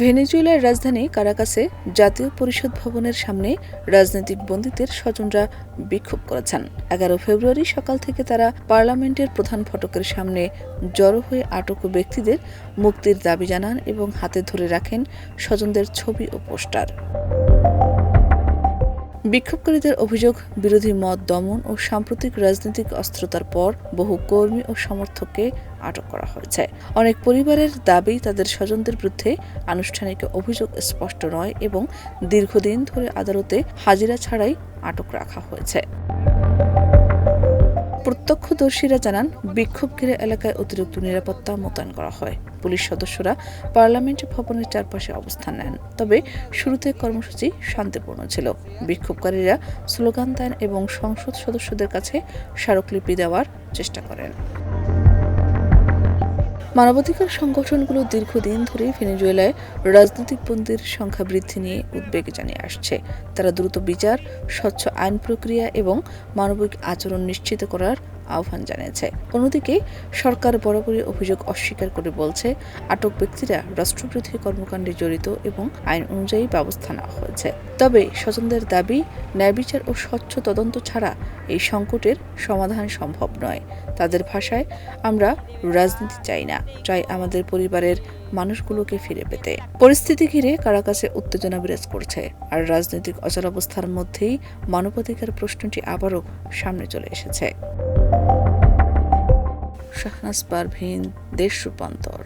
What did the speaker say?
ভেনেজুয়েলার রাজধানী কারাকাসে জাতীয় পরিষদ ভবনের সামনে রাজনৈতিক বন্দীদের স্বজনরা বিক্ষোভ করেছেন। 11 ফেব্রুয়ারি সকাল থেকে তারা পার্লামেন্টের প্রধান ফটকের সামনে জড়ো হয়ে আটক ব্যক্তিদের মুক্তির দাবি জানান এবং হাতে ধরে রাখেন স্বজনদের ছবি ও পোস্টার। বিক্ষোভকারীদের অভিযোগ, বিরোধী মত দমন ও সাম্প্রতিক রাজনৈতিক অস্থিরতার পর বহু কর্মী ও সমর্থককে আটক করা হয়েছে। অনেক পরিবারের দাবি, তাদের স্বজনদের বিরুদ্ধে আনুষ্ঠানিক অভিযোগ স্পষ্ট নয় এবং দীর্ঘদিন ধরে আদালতে হাজিরা ছাড়াই আটক রাখা হয়েছে। প্রত্যক্ষদর্শীরা জানান, বিক্ষোভ ঘিরে এলাকায় অতিরিক্ত নিরাপত্তা মোতায়েন করা হয়। পুলিশ সদস্যরা পার্লামেন্ট ভবনের চারপাশে অবস্থান নেন। তবে শুরুতে কর্মসূচি শান্তিপূর্ণ ছিল। বিক্ষোভকারীরা স্লোগান দেন এবং সংসদ সদস্যদের কাছে স্মারকলিপি দেওয়ার চেষ্টা করেন। মানবাধিকার সংগঠনগুলো দীর্ঘদিন ধরে ভেনেজুয়েলায় রাজনৈতিক বন্দীর সংখ্যা বৃদ্ধি নিয়ে উদ্বেগ জানিয়ে আসছে। তারা দ্রুত বিচার, স্বচ্ছ আইন প্রক্রিয়া এবং মানবিক আচরণ নিশ্চিত করার আহ্বান জানিয়েছে। অন্যদিকে সরকার বরাবরই অভিযোগ অস্বীকার করে বলছে, আটক ব্যক্তিরা রাষ্ট্রবিরোধী কর্মকাণ্ডে জড়িত এবং আইন অনুযায়ী ব্যবস্থা নেওয়া হয়েছে। তবে স্বজনদের দাবি, ন্যায়বিচার ও স্বচ্ছ তদন্ত ছাড়া এই সংকটের সমাধান সম্ভব নয়। তাদের ভাষায়, আমরা রাজনীতি চাই না, চাই আমাদের পরিবারের মানুষগুলোকে ফিরে পেতে। পরিস্থিতি ঘিরে কারাকাসে উত্তেজনা বিরাজ করছে, আর রাজনৈতিক অচলাবস্থার মধ্যেই মানবাধিকার প্রশ্নটি আবারও সামনে চলে এসেছে। শাহনাজ পারভীন, দেশ রূপান্তর।